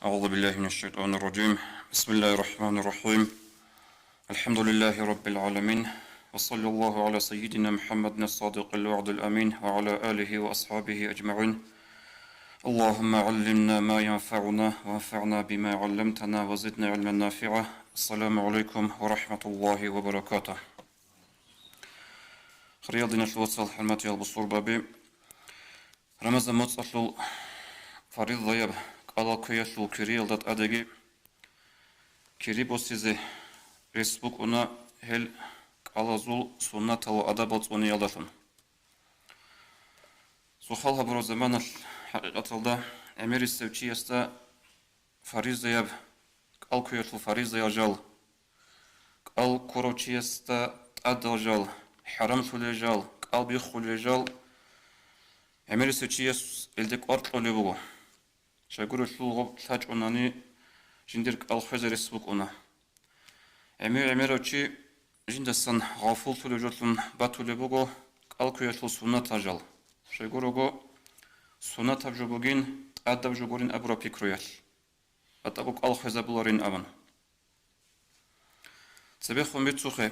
أعوذ بالله من الشيطان الرجيم. بسم الله الرحمن الرحيم. الحمد لله رب العالمين، وصلى الله على سيدنا محمد الصادق الوعد الأمين وعلى آله وأصحابه أجمعين. اللهم علمنا ما ينفعنا وانفعنا بما علمتنا وزدنا علما نافعا. السلام عليكم ورحمة الله وبركاته. رياضنا الوصل حلمات البصور بابي رمز متصل فريض ضيب قال كيشل كريل دات أدقي كريبوسيزي ريسبوك أنا هل قال زول سنة وأدبات ونيالدفن سوخالها برو زمان الحقيقة الله أمير السوتشي يستا فريض ضيب قال كيشل فريض ضيجال قال كروتشي يستا أدجال حرام سوليجال قال بيخوليجال أمير السوتشي يس إلدك أرطلو لبغو شاكورو شلوغو تاج أناني جندرك الخزر السبوك أنا أمير أوتشي جندسان غافول تلوجوتلن باتو لبغو الكويتلو سنة تاجال شاكورو سنة تاجوبوغين أدب جوغورين أبرو بيكرويال أتابوك الخزر بلورين أبن تبيخو ميتسوخي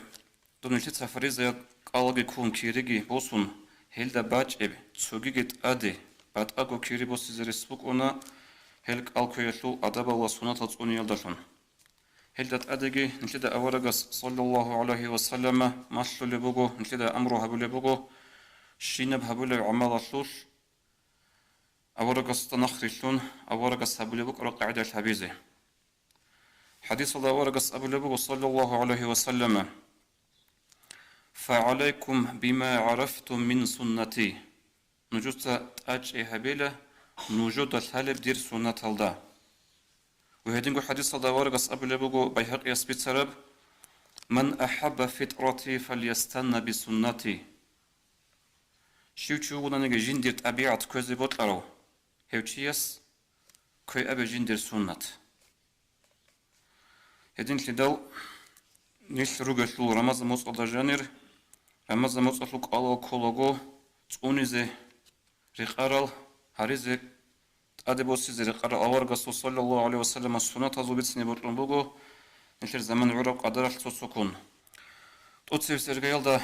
دونيشي تفريزة قالغي كون كيريغي بوسون هيلدا باج إب تسوغيغيت أدي بات أغو كيري بوسيزر السبوك أنا هلك الكويتلو أدب الله سنة تاجوني يلدفن هلدت أدقي نتلدا أورغس صلى الله عليه وسلم ماشلو لبوغو نتلدا أمرو هبو لبوغو شينب هبو لعمال الشوش أورغس تنخرشون أورغس هبو لبوغ رقعد الحبيزي حديث الله أورغس أبو لبوغو صلى الله عليه وسلم فعليكم بما عرفتم من سنتي نجوت أجئ هبيلة نوجود الحالب دير سنة الله وهدينغو حديث الله ورغس أبو لبوغو بيهق يسبت سرب من أحب فطرتي فليستنى بسنتي شيوچوغونا نيجي جندير طبيعة كوزي بوتلارو هيوچيس كوي أبي جندير سنة هدين لدو نيش روغشلو رمز موصل جانير رمز موصل قالو كولوغو تونيزي ريقارل هاريزي أدبوسيزي ريقارل أورغس صلى الله عليه وسلم السنة تزوبتسني بوتلنبوغو نشر زمان عرب قدرش تسكون توتسيف سرغيال دا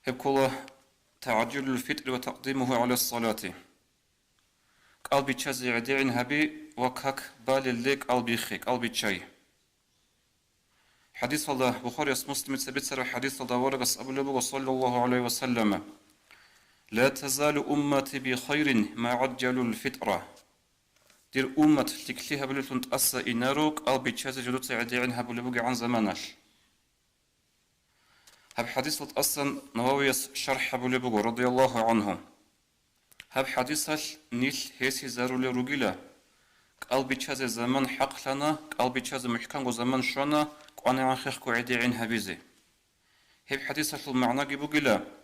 هبكولا تعجيل الفطر وتقديمه على الصلاة قلبي تشازي عديعين هبي وكاك بالي الليك قلبي خيك قلبي تشاي حديث الله بخاري مسلم تثبت سر حديث الله ورغس أبو لبوغ صلى الله عليه وسلم لا تزال أمتي بخير ما عجلوا الفطرة دير أمة تكليها بلتون تأسى إناروك قلبي تشازي جلوت عديعين هبو لبوغ عن زمانش هب حديث أصلا نواويس شرح أبو لبوغ رضي الله عنه هب حديث نيل هيسي زارو لرجلا قلبي تشازي زمان حق لنا قلبي تشازي محكم زمان شونا قانا عن خيخ عديعين هبيزي هب حديث المعنى بوغلا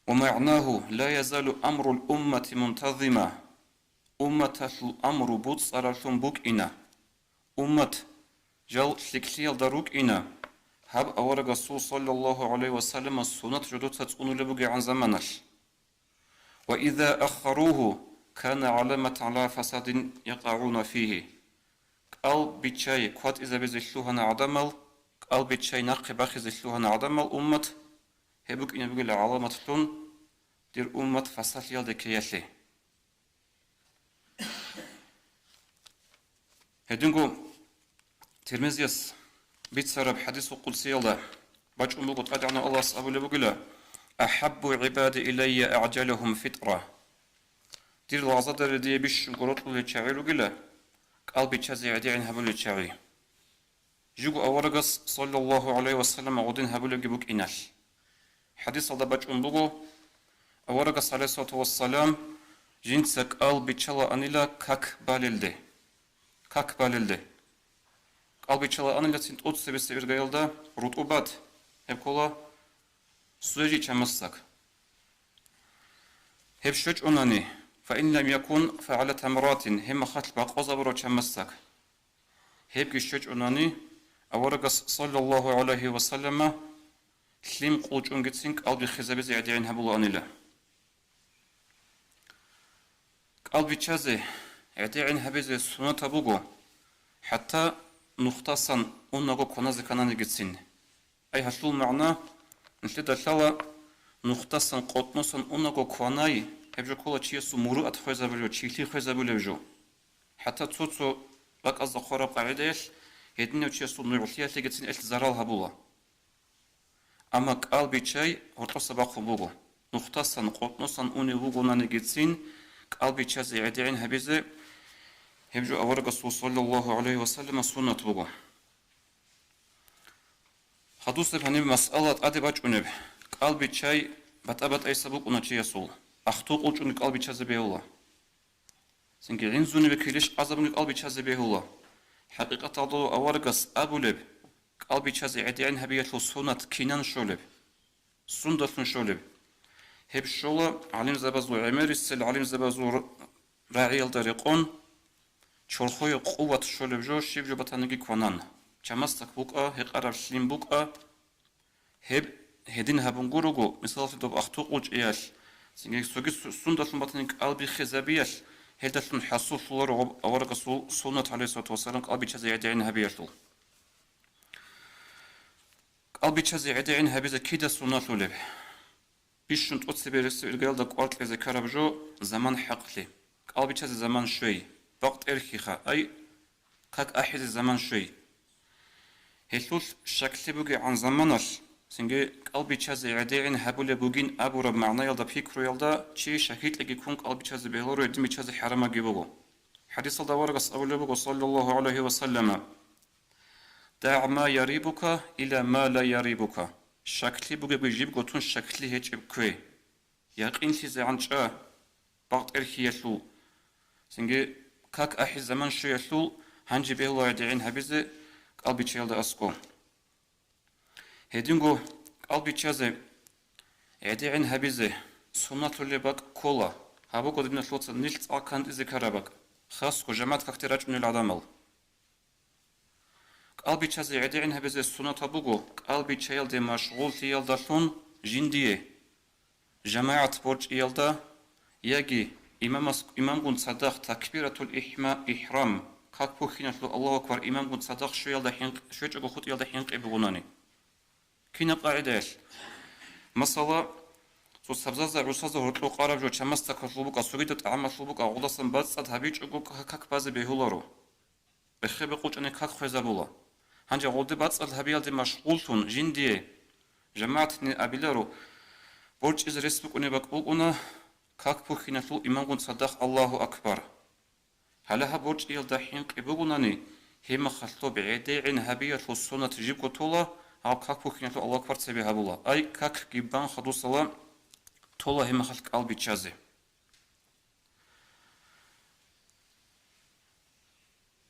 ومعناه لا يزال أمر الأمة منتظمة أمة الأمر بوت صارشون بوك إنا أمة جل شكليل دروك إنا هب أورغ الرسول صلى الله عليه وسلم السنة جدود تتقون لبوغي عن زمانش وإذا أخروه كان علامة على فساد يقعون فيه قال بيتشاي قد إذا بزشلوهنا عدمل قال بيتشاي نقي باخي زشلوهنا عدمل أمة هبوك إنا بيقول علامة لون دير أمة فساد يلد كيالي هدونغو ترمزيس بيت سرب حديث قدسي الله باج أمبو قدعنا الله سأبو لبقلا أحب عباد إلي أعجلهم فطرة دير العزاد الذي بيش قرط له تشعي لقلا قلبي تشازي عديعين هبو لتشعي جوغو أورغس صلى الله عليه وسلم عودين هبو لقبوك إناش حديث الله باج أمبو أورغس عليه الصلاة والسلام جنسك قلبي تشلا أنيلا كاك باللده كاك باللده قلبي تشلا أنيلا سنت أوت سبس إرجايلدا رطوبات هبكولا سوجي تشمسك هب شوج أناني فإن لم يكن فعلى تمرات هم خطل بقوزا برو تشمسك هب شوج أناني أورغس صلى الله عليه وسلم سليم قوج أنجتسينك قلبي خزابز يعدين هبولا أنيلا قلبي تشازي اعتعين هبيز سنة بوغو حتى نختصا أنغو كونازي كاناني جتسين أي هشلو معنى نشتد الشلا نختصا قطنصا أنغو كواناي هبجو كولا تشيسو مروءة خوزا بلو تشيلي خوزا بلو حتى تسوتسو لك أصدق خورب قاعدة هدنيو تشيسو نعطيها تيجتسين إيش زرال هبولا أما قلبي شيء هرطس باقو بوغو نختصا قطنصا أني بوغو ناني جتسين قلبي شيء زيادين هبيزي هبجو أورق صلى الله عليه وسلم سنة بوغو حدوث بهني مسألة أدي باجونب قلبي شيء بتأبت أي سبب أنا شيء يسول أخطوق أوجون قلبي شيء زبيهولا سنجي عنزوني بكيلش عزبني قلبي شيء زبيهولا حقيقة تعضو أورقس أبولب قلبي شيء زيادين هبيتلو سنة كينان شولب سنة شولب هب شولا علم زبازو عمر السل علم زبازو راعي الدريقون شرخوي قوة شولب جو شيب جو بتانجي كونان جماستك بوكا هقرب شلين بوكا هب هدين هبنغوروغو مثال في دوب أخطوق وج إياش سنجي سوغي سندسون بطنك قلبي خزابياش هدسون حصول فلور أورق سنة عليه الصلاة والسلام قلبي تشازي عدين هبياشلو قلبي تشازي عدين هبيزا كيدا سنة لولب بيشنت أتسبيرس الجال دا قوارت لزي كاربجو زمان حقلي قلبي تشازي زمان شوي وقت إرخيخا أي كاك أحيز زمان شوي هلوش شكل بوجي عن زمانش سنجي قلبي تشازي عدين هبول بوجين أبو رب معنى يلدا فكرو يلدا شيء شهيد لقي يكون قلبي تشازي بهلورو يدمي تشازي حرام جيبوغو حديث الدوارقس أول بوجو صلى الله عليه وسلم دع ما يريبك إلى ما لا يريبك شكل بوجي بيجيب قطون شكل هيك بكوي يقين سيزي عن شا بقت إرخي يسلو سنجي كاك أحي زمان شو يسلو هنجي بهلو عدين هبيزي قلبي تشيلدا أسكو هدينغو قلبي تشازي عدين هبيزي سنة اللي باك كولا هابو قدمنا شلوتsa نيلت أكانت إزي كاراباك خاص جماعة كاكتراج من العدامل قلبي تشازي عدين هبيزي سنة بوغو قلبي تشيلدا مشغول تيلدا شون جندية جماعة بورج يلدا يجي إمام قن صدق تكبيرة الإحرام كاك بوخينا الله أكبر إمام قن صدق شو يلدا حين شو يجو خط يلدا حين قبغوناني كنا قاعدة مثلا سو سبزة روسازة هرتلو قارب جو چمستا كشلوبك أسوغيت تعمل شلوبك أغلصن بس أتهبيج أقول كاك باز بهولارو بخيب قوش أنا كاك خويزة بولا هنجا غودي بس أتهبيل دي مشغولتون جندية جماعتني أبيلارو برج إز رسبك أنا بقول أنا كاك بوخينا شلو إمام قن صدق الله أكبر هلها برج إيل دحين قبولناني هما خلطو بعيدين هبية السنة تجيب قطولة أو كاك بوخينا شلو الله أكبر تسبيها بولا أي كاك جيبان خدو صلاة طولة هم خلق قلبي تشازي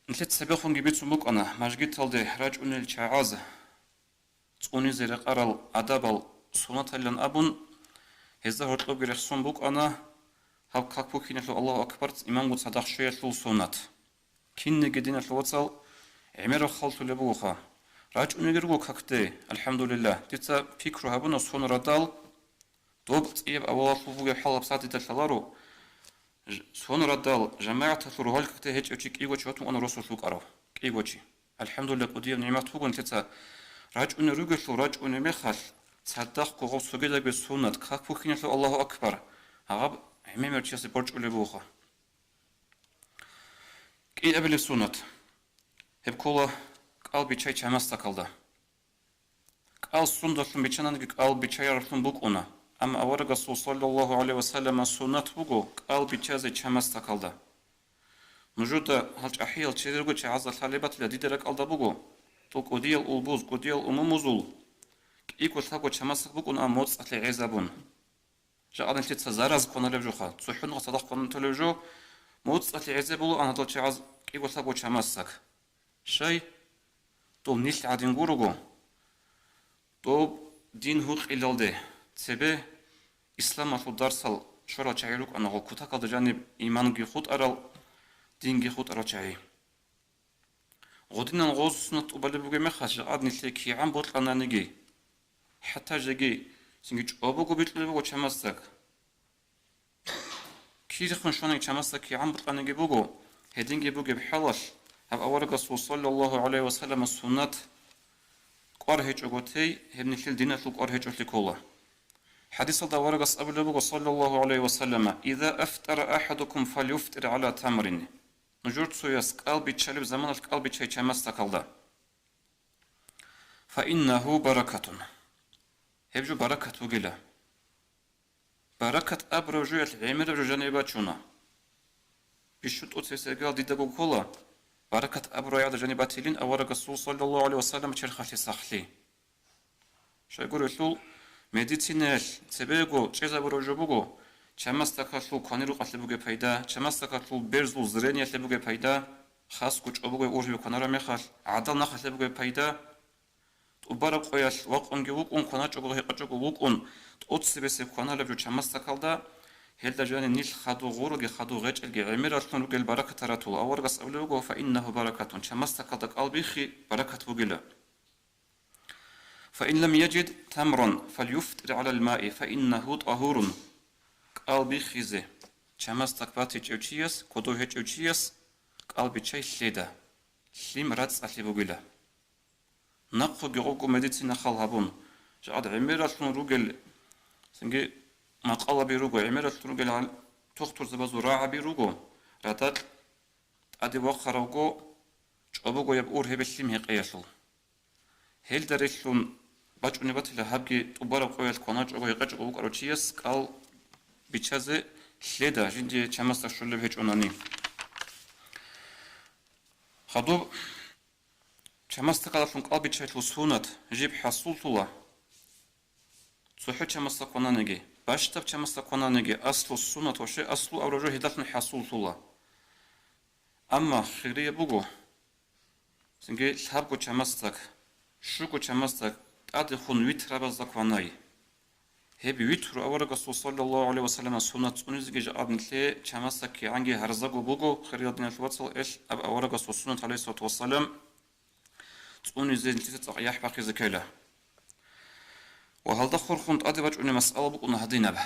نتلت سبيخون جبيت سموك أنا مججيت تلدي راجعون الشعاز تقوني زرق أرال أدابل سنة لن أبون هزا هرطلو بريخ سنبوك أنا هاو كاكبو كينة الله أكبر إمام قد صدق شوية لو سنة كين نجدين الوصل عمر خلطو لبوخا راجعون يرغو كاكتي الحمد لله تيتا فكرو هابونا سنة ردال دوبت إيب أول صوفوغي حلب ساعتي تلالارو سون ردال جماعة الروحال كتير هيك أشيك إيوة شوتو أنا رسول شوك أراه إيوة شيء الحمد لله قدير نعمت فوقن تتا راجعون رجل راجعون مخال تصدق قوة سجدة بالسنة كاكو كينة الله أكبر عرب عمي مرتيا سبورج ولا بوخا كي قبل السنة هب كولا قلبي شيء شمس تكالده قال سنة بيشانن قلبي شيء رفن بوك أنا أما أورق الرسول صلى الله عليه وسلم سنة بوغو قلبي تشازي چمس تكالده نجودا هالج أحيال تشيرغو چعز الحالبات لديدرك ألدا بوغو تو قديل أولبوز قديل أموموزول إيكو ثاقو چمس بوغو نأموز أتلي عزابون جاء أنت تزارز قونا لبجوخا تصحون غصدق قونا تلبجو موز أتلي عزابولو أنا دل چعز إيكو ثاقو چمسك شاي تو نيل عدين غورغو تو دين هوق إلالده سبب إسلام أصل درسال شورا چايروك أنا غو كتاك على جانب إيمان جي خود أرال دين جي خود أرال چاي غودين الغوز سنة أبالي بوغي مخاش عادني تلكي عم بوطل أنا نجي حتى جاي سنجيج أبوغو بيطل بوغو چمستك كي دخون شواني چمستك كي عم بوطل أنا نجي بوغو هدينجي بوجي بحلش هب أورق الرسول صلى الله عليه وسلم السنة قرهج أقوتي هبن الشل دينا شو قرهج أشلكولا حديث الله ورق أبو صلى الله عليه وسلم إذا أفطر أحدكم فليفطر على تمر نجورت سويس قلبي تشلب زمان قلبي تشي تشمستقلدا فإنه بركة هبجو بركة وقلا بركة أبرجوية العمر جانبات شونا بشوت أتسيقال ديدقو كولا بركة أبرجوية جانبات لين أورق الرسول صلى الله عليه وسلم تشرخلي سخلي شو يقول يقول медицинэл себего чезаброжобуго чамастакашлу каниру qatlebуге пайда чамастакашлу берзу зрение лебуге пайда хаску чобуге оржбе канара мехал адал нахлебуге пайда убара qoyal вақонге вукун кана чобуге хеқачого вукун отсебесе каналебу чамастакалда хелдажани нил хаду гуруге хаду гечелге эмирашлу гел баракатаратул аваргас авлего фа иннаху баракатун чамастакалда қалбихи баракат бугела فإن لم يجد تمرا فليفطر على الماء فإنه طهور قلبي خيزه چمستك باتي چوچيس كودو هچوچيس قلبي چاي ليدا ليم راتس علي بوغيلا نقو بيغوكو مدينة خالهابون جاد عميراتون روغل سنجي مقالا بيروغو عميراتون روغل تختور زبازو راعا بيروغو راتات ادي وخراوغو چوبوغو يب اور هبليم هيقياشل هل دريشون بچوني باتلا هابجي طبارا قويل كوناج او يقاج او قروچيس قال بيچازه لدا جينجي چماستا شولب هچوناني خدو چماستا قالفون قال بيچاچلو سونات جيب حصولتولا صحو چماستا قونانيگي باشتاب چماستا قونانيگي اصلو سونات وشي اصلو اوروجو هدافن حصولتولا اما خيريه بوغو سنجي لابغو چماستاك شوكو چماستاك ادي خون ويترابا زاكواناي هبي ويترو اورغا صلى الله عليه وسلم سنت اونزغي جابنتلي چماستاك يانغي هرزاغو بوغو خريادنا شواتسل اش اب اورغا سنت عليه الصلاه والسلام اونزغي تتصق يحبق زكاله وهل دخل خون ادي باج اون مساله بو نهدينا به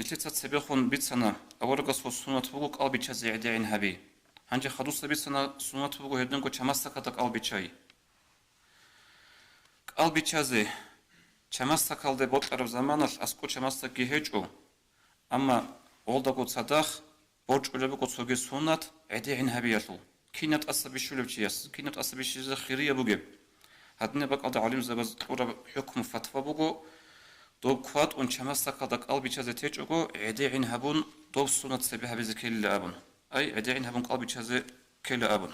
نتيت سبيخون بيتسنا اورغا سنت بوغو قلبي تشزيعدين هبي هانجي خدوس بيتسنا سنت بوغو هدنكو چماستاك قلبي چاي قلبيچازي چماستاكالدي بوطرب زمانال اسكو چماستاكي هيچو اما олдагу цадах борчулебу коцоге сунат эдеин хабиятул кинат асабишулевчиас кинат асабишизе хирия буге хадне бакалда алим забаз ура хукм фатва буго добкват он чамастакалда قلبيچازي течого эдеин хабун доб сунат себе хабизе келла абун ай эдеин хабун قلبيچازي келла абун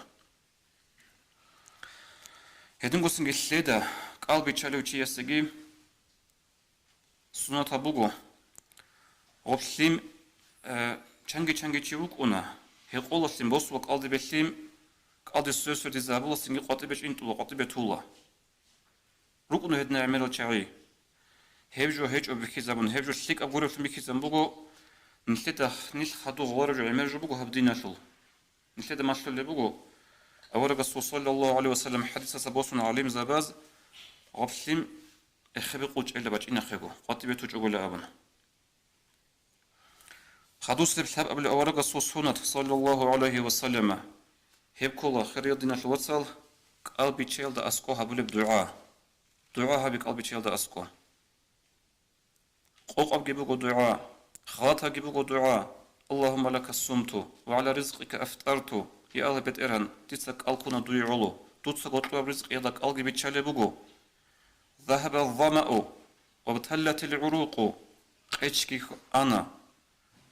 هدنگوسن گللدا قلبي چالوچياسگي سنتا بوغو اوبسيم چانگي چيوكونا هيقولسين بوسو قلدي بسيم قلدي سوسو ديزابولسين قطي بش انتو قطي بتولا روكونو هدنا عملو چاغي هبجو هيچ اوبخيزابون هبجو سيك ابغورف ميخيزام بوغو نسيتا نيل خادو غورجو عملجو بوغو هبديناشول نسيتا ماشلو بوغو أورق الرسول صلى الله عليه وسلم حديث سبوسنا عليم زباز غبسيم اخبي قوج إلا باج إنا خيغو قاتي بيتوج أقول أبنا خدوس لبسحب قبل أورق الرسول صلى الله عليه وسلم هيب كولا خير يدنا الوصل قلبي تشيل دا أسكو هبول بدعاء دعاء هبي قلبي تشيل دا أسكو قوق أبجيبو دعاء خاط هجيبو دعاء اللهم لك الصمت وعلى رزقك أفطرت يا الله بيت إيران تيسك ألقونا دويعولو توتسك وطلب رزق يدك ألقي بيتشالي بوغو ذهب الظمأ وابتلت العروق قيتشكي أنا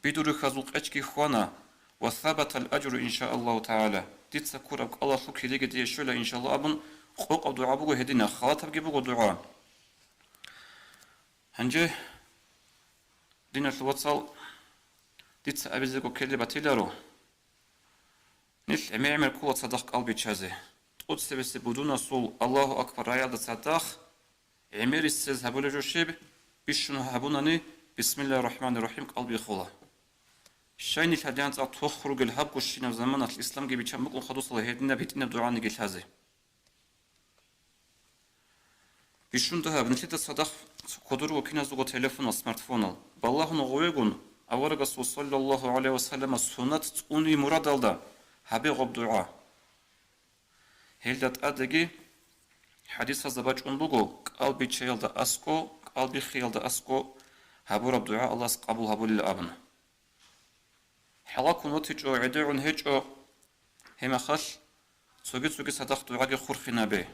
بدور خزوق قيتشكي خوانا وثبت الأجر إن شاء الله تعالى تيسك كورك الله شكي ليك دي شولا إن شاء الله أبن قوق أو دعا بوغو هدينا خاطب بوغو دعا هنجي دينا الوصل تيتس أبيزيكو كيلي باتيلارو نيش عمل كل صدق قلبي تشازي تقول سبس بدون صول الله أكبر رياض صدق عمر السز هبول جوشيب بيشون هبوناني بسم الله الرحمن الرحيم قلبي خلا شايني الهديان تخرج الهب كشينا زمان الإسلام جي بيشمك وخدوص الله هدينا بيتنا بدعاء نجيل هذا بيشون ده بنتلت صدق قدر وكنا زوجة تلفون وسمارت فون بالله نغويجون аваргасу саллаллаху алейхи вассалама суннат цуни мурадалда хабе гоб дуа хелдат адеги حديث هذا بچون بگو قلبی چیل دا اسکو قلبی خیل دا اسکو هبورب دعاء الله قبول هبول الابن حلاكون وتجو عدعون هجو هما خش سوغي صدق دعاء خرخنا به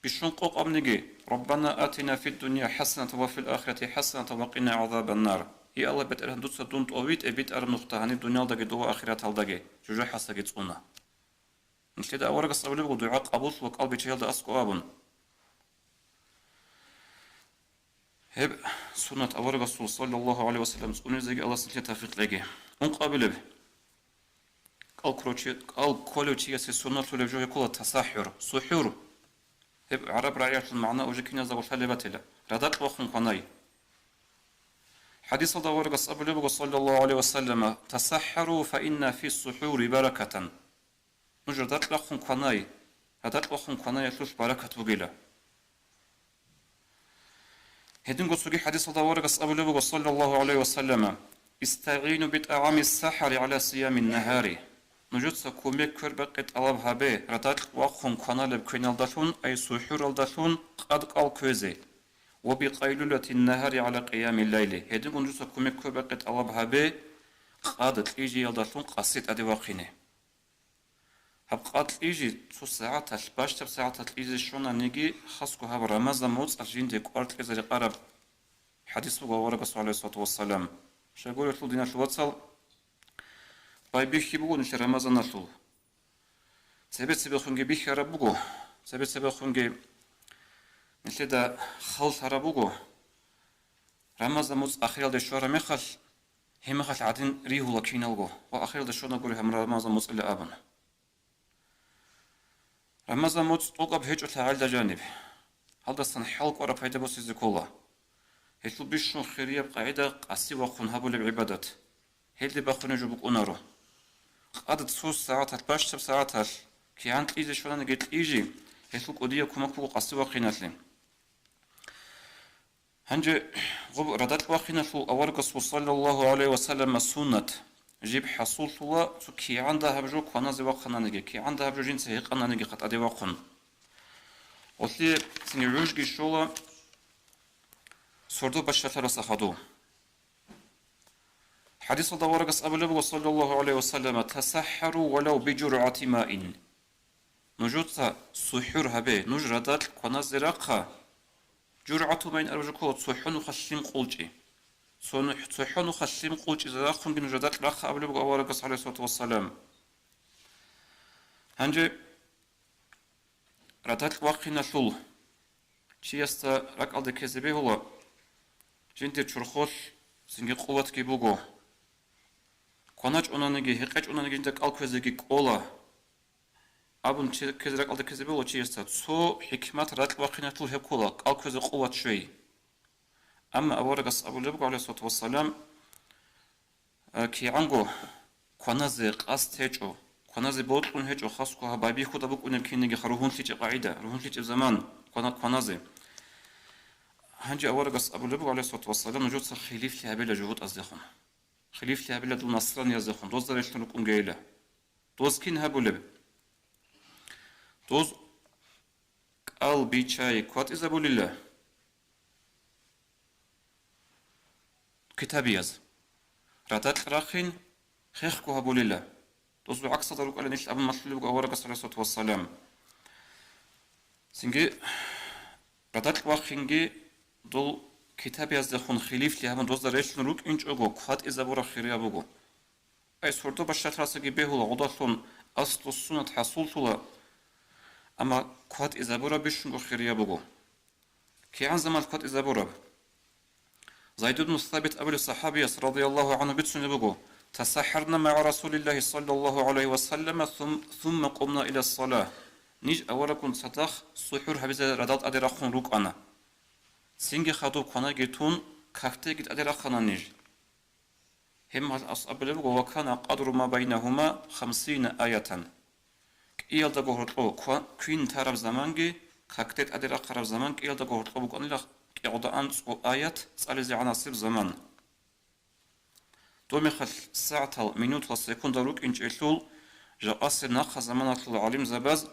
بشون قوق امنگي ربنا آتنا في الدنيا حسنة وفي الآخرة حسنة وقنا عذاب النار يا الله بيت ارهن دوتسا دونت اويت ابيت ارم نقطة هني الدنيا داگي دو آخرات هالداگي جوجو حساگي تصونا نشتدا اورغ صبولي بگو دعاء قبول وقلبي چيل دا اسکو ابن هب سنة أول رسول صلى الله عليه وسلم سنة زي الله سنتي تفرق لقي قابل به قال كلوتشي سنة لجوه يقول تصحر سحور هب عرب رعية المعنى وجكنا زو الحلبات له ردات وخن قناي حديث الله ورقص أبو صلى الله عليه وسلم تصحروا فإن في السحور بركة نجردات لخن قناي ردات وخن قناي يتلوش بركة وقيلة هدين قصوغي حديث الله ورقص أبو صلى الله عليه وسلم استعينوا بطعام السحر على صيام النهار نجد سكومي كربقت ألاب هابي ردات وخن قنال بكوين الدشون أي سحور الدشون قد قال كوزي وبقيلولة النهار على قيام الليل هدين نجد سكومي كربقت ألاب هابي قد تيجي الدشون قصيت أدي واقيني هبقات إيجي تو ساعات الباشتر ساعات الإيجي شونا نيجي خاصكو هاب رمضان موت أرجين دي قارت إذا قرب حديث بقى ورقة عليه الصلاة والسلام شاقول يطلو دينا شو واتسال باي بيخي بقو نشي رمضان نطلو سبب خونجي بيخي ربقو سبب خونجي نشي دا خلط ربقو رمضان موت أخير دي شوارا مخل هم خل عدين ريهو لكين الغو وأخير دي شونا قولي هم رمضان موت إلا أبن رمضان موت طوقب هيجو تعال دا جانب هل دستان حلق ورا فايدة بوسي زكولا هيتلو بيشون خيرية بقاعدة قاسي وخون هابو لبعبادات هيل دي باخون جوبك أنارو قادت سوس ساعات الباش سب ساعات كي عند إيزي شوانا جيت إيجي هيتلو قودية كومك بقو قاسي وخيناتلي هنجي غب ردات وخيناتلو أورقص صلى الله عليه وسلم سنة جيب حصول الله كي عندها بجو كونازي وقنانجي كي عندها بجو جنسي هي قنانجي قد أدي وقن وثلي سنجي روشجي شولا سردو بشرة رسخدو حديث الله ورقص أبو صلى الله عليه وسلم تسحروا ولو بجرعة ماء نجوت سحور هبه نجردات كونازي رقا جرعة ماء أرجوكو سحون خشيم قولجي صحون خشيم قوج إذا أخون بنجدات الأخ أبو بقى ورقص عليه الصلاة والسلام هنجي ردات واقعنا شول شي يستا رك ألدي كذبه هو جنتي تشرخوش سنجي قوة كيبوغو كوناج أنانجي هقاج أنانجي جنتك ألكوزيكي قولا أبون كذرك ألدي كذبه هو شي يستا سو حكمات ردات واقعنا شول هقولا ألكوزي قوة شوي أما أورقص أبو لبق عليه الصلاة والسلام كي عنقو كونازي قاس تيجو كونازي بوطلون هيجو خاصكو هبابي خود أبوك أنم كينيجي خروهون تيجي قاعدة روهون تيجي زمان كونازي هنجي أورقص أبو لبق عليه الصلاة والسلام نجود خليف لها بلا جهود أزدخون خليف لها بلا دو نصران يزدخون دوز دار يشتنوك أنجيلة دوز كين هبو لب دوز قلبي چاي كوات إزابو لله كتاب يز راتات راخين خيخكو هبو لله دوزو عكس ضروك على نيش أبو مطلوب أورقص عليه الصلاة والسلام سنجي راتات واخينجي دول كتاب يز دخون خليف لها من دوز داريش نروك إنج أغو كوات إزابو راخيري أبوغو أي سوردو باشات راسكي بيهولا غدالون أصل السنة حصول تولا أما كوات إزابو را بيشنغو خيري أبوغو كي عن زمان كوات إزابو را زيد بن ثابت أبو الصحابي رضي الله عنه بتسن بقو تسحرنا مع رسول الله صلى الله عليه وسلم ثم قمنا إلى الصلاة نيج أولا صدق سحور هبزة ردات أدرخون روك أنا سنجي خدو قنا جيتون كاكتي جيت أدرخنا نيج هم أصحاب بقو وكان قدر ما بينهما 50 آية إيال دقو هرطلو كوين تارب زمانجي كاكتي أدرخ زمان إيال دقو هرطلو بقو يعود أنت آيات سألزي عناصر زمان تومخل ساعة минута секунда рук инчелул جاءس ناخ زمان العليم زباز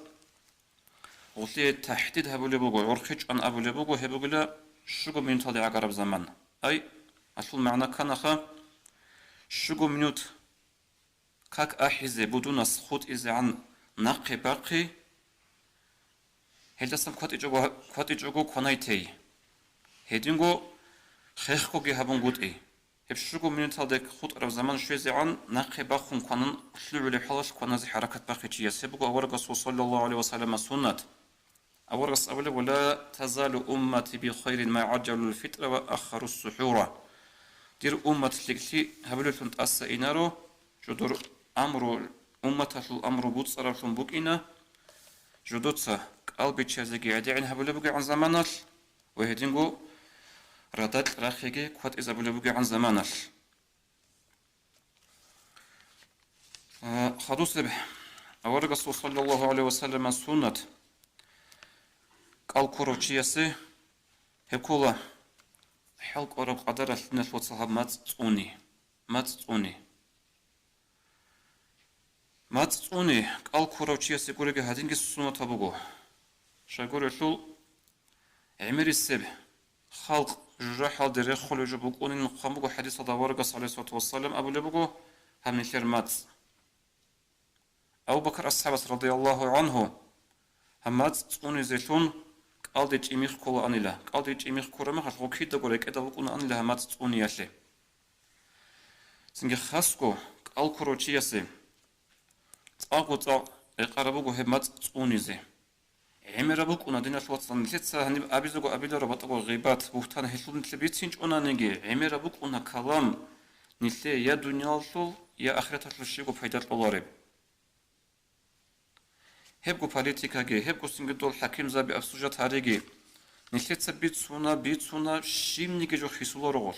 غلي تحديد هبولبوغو عرخيج أن أبولبوغو هبوغلا شغو минута دي عقرب زمان أي أصل معنى كانخا شغو минут как أحيزي بدون سخوت إذا عن ناقي باقي هلدسم كوات إجوغو كونايتي هيدينغو خيخكوغي هبون قوتي هبشغو минута ديك خود عرب زمان شويزي عن ناقي باقون كونن خلو علي حالش كونازي حركة باقي تياس هبوغو أورغسو صلى الله عليه وسلم سنة أورغس أولي ولا تزال أمتي بخير ما عجلوا الفطر وأخروا السحور دير أمة لكتي هبلو تنتأسى إنارو جدور أمرو أمة الأمر بوتصرف بوكينا جدوتسا قلبي تشازيكي عديعين هبلو بوكي عن زمانال وهدينغو ردات راخيكي كوات إذا بلو بوكي عن زمانال خدوس به أورغس صلى الله عليه وسلم سنة قال كوروتشياسي هكولا حلق أورب قدر الناس وتصحاب ماتوني قال كوروتشياسي كوريكي هادينكي سنة تبوغو شاكوري شول عمر السب خلق جراحة دري خلو جبوكوني نقامبوغو حديث داورغس عليه الصلاة والسلام أبو لبوغو هم نشير مات أبو بكر الصحابة رضي الله عنه هم ماتوني زيتون قالدي جيميخ كولا أنيلا قالدي جيميخ كورا ما خلقو كيدا قولي كيدا وكونا أنيلا هم ماتوني ياشي سنجي خاسكو قال كوروتشياسي أقوى إقربوغو هم ماتوني زي عمربوك أنا دينا شوات صنلتسا هني أبيزوغو أبيدو ربطوغو غيبات بوختان هشلون نتلبيتسينج أنا نيجي عمربوك أنا كلام نتلي يا دنيا الشول يا آخرة الشيغو فايدات بولاريب هبغو بوليتيكاغي هبغو سنجدول حكيم زابي أفسوجا تاريغي نتلتسا بيتسونا شيمنيجي جو خيسولو رغول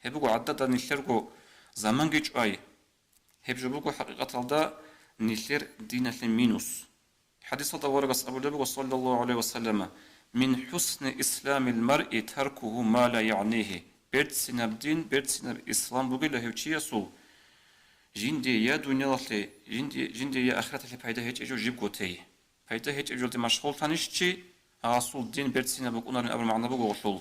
هبغو عددا نتلرغو زمانجي جاي هبجبوغو حقيقة الدا نتلر دينا مينوس حديث دورغس أبو لبغ صلى الله عليه وسلم من حسن إسلام المرء تركه ما لا يعنيه برتسنا بدين برتسنا الإسلام بقول له تشيسو جندي يا دنيا لي جندي يا آخرة لي فايدة هيك إجو جيب قوتي فايدة هيك إجو دي مشغول تانيشتي أصول دين برتسنا بقولنا أبو المعنى بقول شول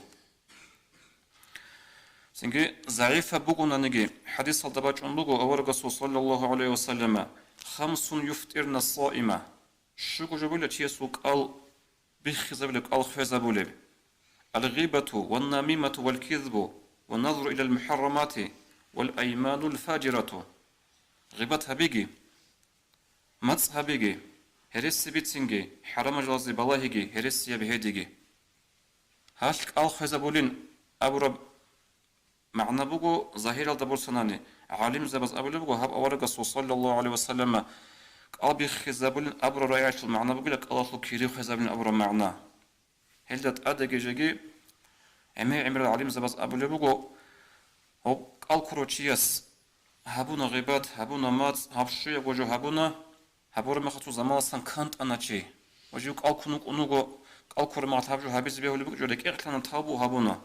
سنجي ضعيفة بقولنا نجي حديث دباج أنبغو أورغس صلى الله عليه وسلم خمس يفطرن الصائمة شو جبولة يسوق قال بخزبلك قال خزبولة الغيبة والنميمة والكذب والنظر إلى المحرمات والأيمان الفاجرة غيبتها بيجي متصها بيجي هرس بيتسنجي حرام جوازي بلاهيجي هرس يبهديجي هاش قال خزبولين أبو رب معنى بقو ظاهر الدبور سناني عالم زبز أبو لبقو هب أورقص صلى الله عليه وسلم قلبي خزابلين أبرو رأيش المعنى بقول لك الله كيري خزابلين أبرو معنى هلدت أدق جيجي عمر العليم زباز أبو لبقو هو قال كروتشياس هبونا غيبات هبونا مات هبشوية وجو هبورا مخطو زمان سان كانت أنا شي وجو قال كنوك أنوغو قال كورمات هبجو هبيز بيه لبقو جولك إغتنا تابو هبونا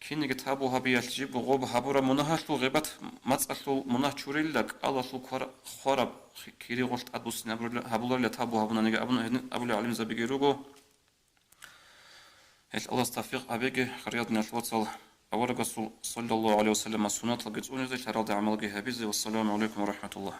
كينيك تابو هبيال جيب وغوب هبورا مناهشلو غيبات ماتسألو مناه چوريلك الله سو خورب كيري غلط أدوسين هبولار لتابو هبونا نيجا أبو عليم زبيجيروغو هل الله استفيق أبيجي خريطنا الوصل أورغسو صلى الله عليه وسلم السنة لقيت أونيزي شراد عملقي هبيزي والسلام عليكم ورحمة الله